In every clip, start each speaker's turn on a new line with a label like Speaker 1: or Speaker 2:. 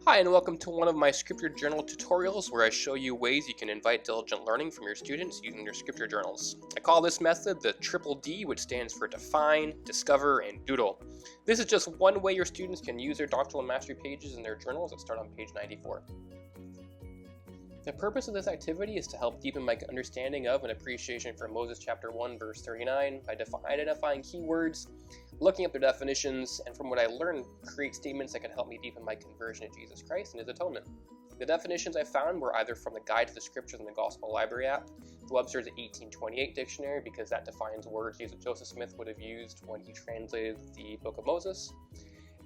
Speaker 1: Hi, and welcome to one of my scripture journal tutorials where I show you ways you can invite diligent learning from your students using your scripture journals. I call this method the triple D, which stands for define, discover, and doodle. This is just one way your students can use their Doctrinal Mastery pages in their journals that start on page 94. The purpose of this activity is to help deepen my understanding of and appreciation for Moses chapter 1 verse 39 by identifying keywords, looking up their definitions, and from what I learned, create statements that can help me deepen my conversion to Jesus Christ and His atonement. The definitions I found were either from the Guide to the Scriptures in the Gospel Library app, the Webster's 1828 dictionary, because that defines words Joseph Smith would have used when he translated the Book of Moses,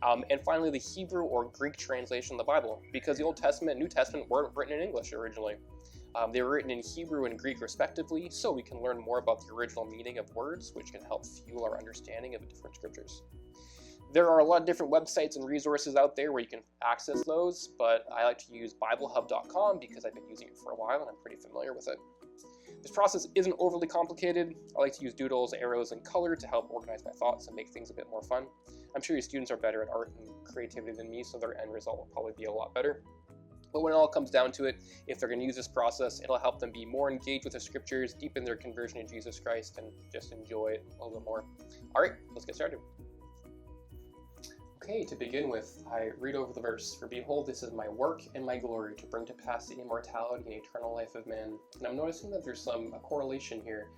Speaker 1: and finally the Hebrew or Greek translation of the Bible, because the Old Testament and New Testament weren't written in English originally. They were written in Hebrew and Greek respectively, so we can learn more about the original meaning of words, which can help fuel our understanding of the different scriptures. There are a lot of different websites and resources out there where you can access those, but I like to use BibleHub.com because I've been using it for a while and I'm pretty familiar with it. This process isn't overly complicated. I like to use doodles, arrows, and color to help organize my thoughts and make things a bit more fun. I'm sure your students are better at art and creativity than me, so their end result will probably be a lot better. But when it all comes down to it, if they're going to use this process, it'll help them be more engaged with the scriptures, deepen their conversion to Jesus Christ, and just enjoy it a little bit more. All right, let's get started. Okay, to begin with, I read over the verse, "For behold, this is my work and my glory, to bring to pass the immortality and eternal life of man." And I'm noticing that there's a correlation here.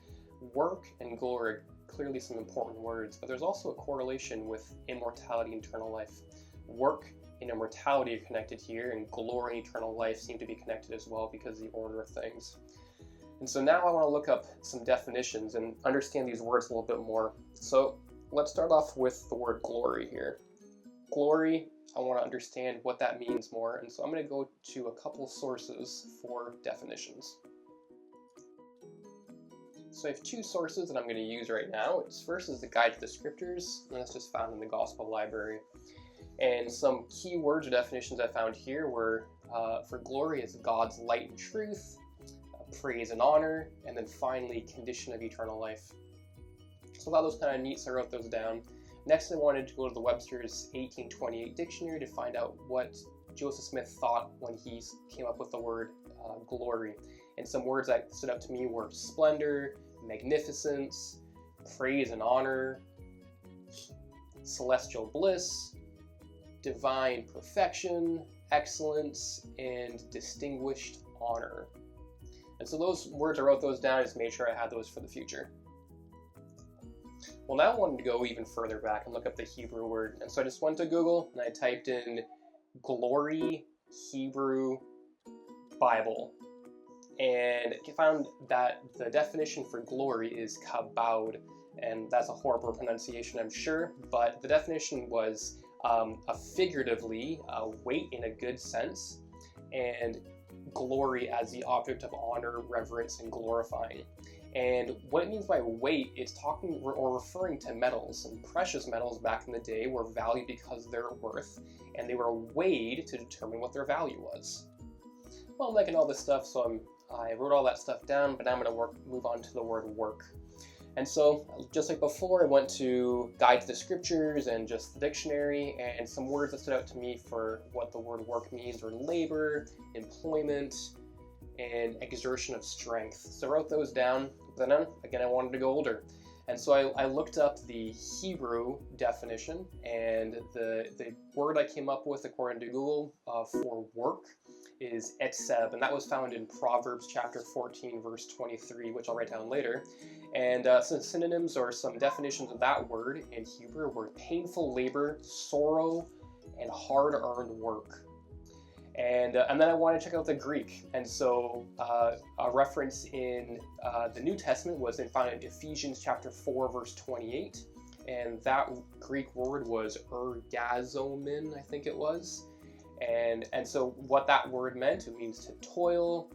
Speaker 1: Work and glory are clearly some important words, but there's also a correlation with immortality and eternal life. Work and immortality are connected here, and glory and eternal life seem to be connected as well because of the order of things. And so now I want to look up some definitions and understand these words a little bit more. So let's start off with the word glory here. Glory, I want to understand what that means more, and so I'm going to go to a couple sources for definitions. So I have two sources that I'm going to use right now. First is the Guide to the Scriptures, and that's just found in the Gospel Library. And some key words or definitions I found here were, for glory, it's God's light and truth, praise and honor, and then finally, condition of eternal life. So I thought those kind of neat, so I wrote those down. Next, I wanted to go to the Webster's 1828 dictionary to find out what Joseph Smith thought when he came up with the word glory. And some words that stood out to me were splendor, magnificence, praise and honor, celestial bliss, divine perfection, excellence, and distinguished honor. And so those words, I wrote those down, I just made sure I had those for the future. Well, now I wanted to go even further back and look up the Hebrew word. And so I just went to Google and I typed in glory Hebrew Bible. And I found that the definition for glory is kabod. And that's a horrible pronunciation, I'm sure. But the definition was figuratively weight in a good sense, and glory as the object of honor, reverence, and glorifying. And what it means by weight, it's talking or referring to metals, and precious metals back in the day were valued because of their worth, and they were weighed to determine what their value was. Well, I'm liking all this stuff, so I wrote all that stuff down, but now I'm going to move on to the word work. And so, just like before, I went to Guide to the Scriptures and just the dictionary, and some words that stood out to me for what the word work means were labor, employment, and exertion of strength. So I wrote those down, but then again I wanted to go older. And so I looked up the Hebrew definition, and the word I came up with according to Google for work is etzeb, and that was found in Proverbs chapter 14 verse 23, which I'll write down later. And some synonyms or some definitions of that word in Hebrew were painful labor, sorrow, and hard-earned work. And then I wanted to check out the Greek, and so a reference in the New Testament was found in Ephesians chapter 4 verse 28, and that Greek word was ergazomen, I think it was. And so what that word meant, it means to toil,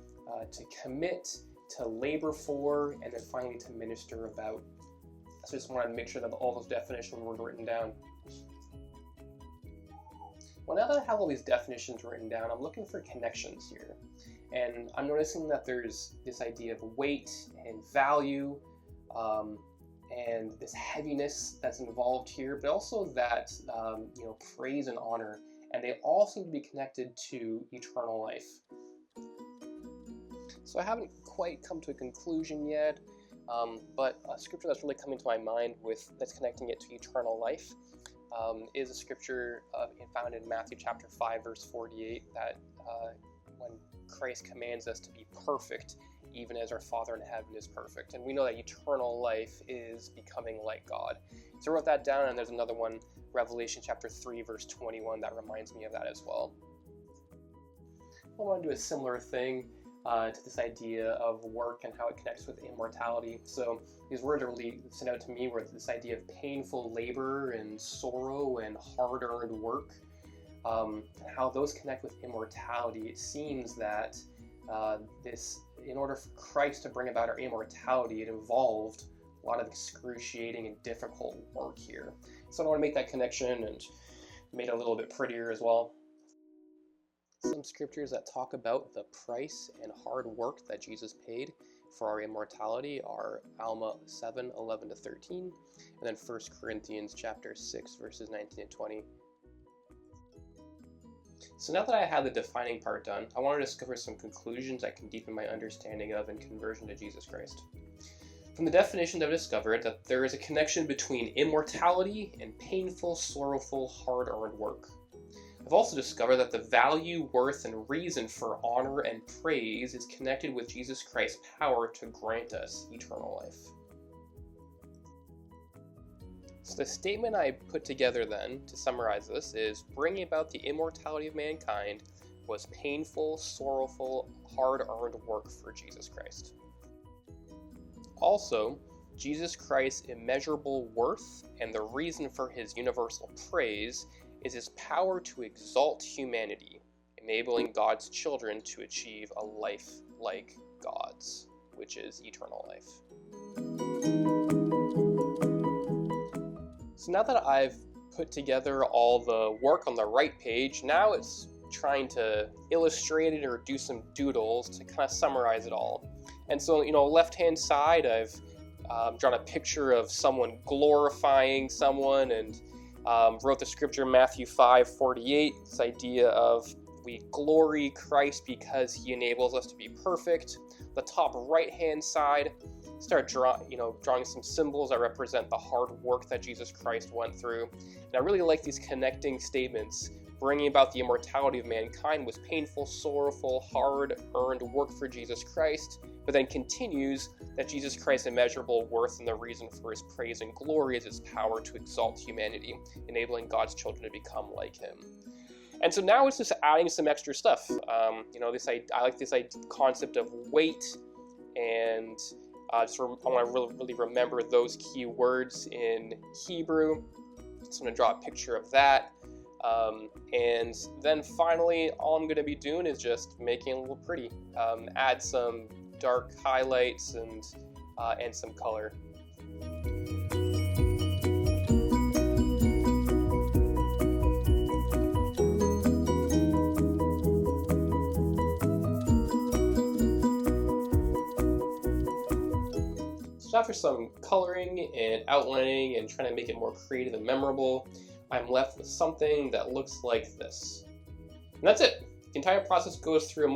Speaker 1: to commit, to labor for, and then finally to minister about. So I just wanted to make sure that all those definitions were written down. Well, now that I have all these definitions written down, I'm looking for connections here. And I'm noticing that there's this idea of weight and value, and this heaviness that's involved here, but also that praise and honor. and they all seem to be connected to eternal life. So I haven't quite come to a conclusion yet, but a scripture that's really coming to my mind that's connecting it to eternal life is a scripture found in Matthew chapter 5, verse 48, that when Christ commands us to be perfect, even as our Father in heaven is perfect. And we know that eternal life is becoming like God. So I wrote that down, and there's another one, Revelation chapter 3, verse 21, that reminds me of that as well. I want to do a similar thing to this idea of work and how it connects with immortality. So these words really stood out to me, where this idea of painful labor and sorrow and hard-earned work, how those connect with immortality. It seems that in order for Christ to bring about our immortality, it involved a lot of excruciating and difficult work here. So I want to make that connection and made it a little bit prettier as well. Some scriptures that talk about the price and hard work that Jesus paid for our immortality are Alma 7, 11 to 13, and then 1 Corinthians chapter 6, verses 19 and 20. So now that I had the defining part done, I want to discover some conclusions that can deepen my understanding of and conversion to Jesus Christ. From the definitions I've discovered that there is a connection between immortality and painful, sorrowful, hard-earned work. I've also discovered that the value, worth, and reason for honor and praise is connected with Jesus Christ's power to grant us eternal life. So the statement I put together then, to summarize this, is bringing about the immortality of mankind was painful, sorrowful, hard-earned work for Jesus Christ. Also, Jesus Christ's immeasurable worth and the reason for his universal praise is his power to exalt humanity, enabling God's children to achieve a life like God's, which is eternal life. So now that I've put together all the work on the right page, now it's trying to illustrate it or do some doodles to kind of summarize it all. And so, left-hand side, I've drawn a picture of someone glorifying someone, and wrote the scripture Matthew 5:48, this idea of we glory Christ because he enables us to be perfect. The top right-hand side, start drawing some symbols that represent the hard work that Jesus Christ went through. And I really like these connecting statements. Bringing about the immortality of mankind was painful, sorrowful, hard-earned work for Jesus Christ, but then continues that Jesus Christ's immeasurable worth and the reason for his praise and glory is his power to exalt humanity, enabling God's children to become like him. And so now it's just adding some extra stuff. I like this concept of weight, and I want to really remember those key words in Hebrew. So I'm going to draw a picture of that. And then finally, all I'm going to be doing is just making it a little pretty. Add some dark highlights and some color. So after some coloring and outlining and trying to make it more creative and memorable, I'm left with something that looks like this. And that's it. The entire process goes through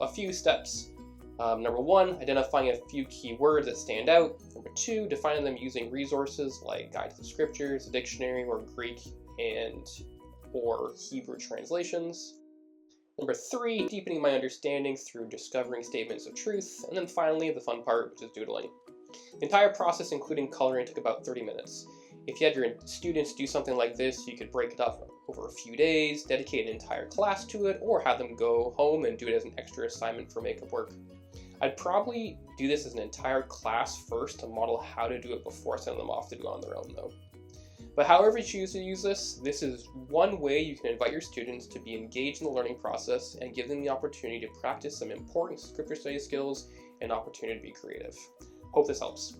Speaker 1: a few steps. Number 1, identifying a few key words that stand out. Number 2, defining them using resources like Guide to the Scriptures, a dictionary, or Greek or Hebrew translations. Number 3, deepening my understanding through discovering statements of truth. And then finally, the fun part, which is doodling. The entire process, including coloring, took about 30 minutes. If you had your students do something like this, you could break it up over a few days, dedicate an entire class to it, or have them go home and do it as an extra assignment for makeup work. I'd probably do this as an entire class first to model how to do it before sending them off to do it on their own though. But however you choose to use this is one way you can invite your students to be engaged in the learning process and give them the opportunity to practice some important scripture study skills and opportunity to be creative. Hope this helps.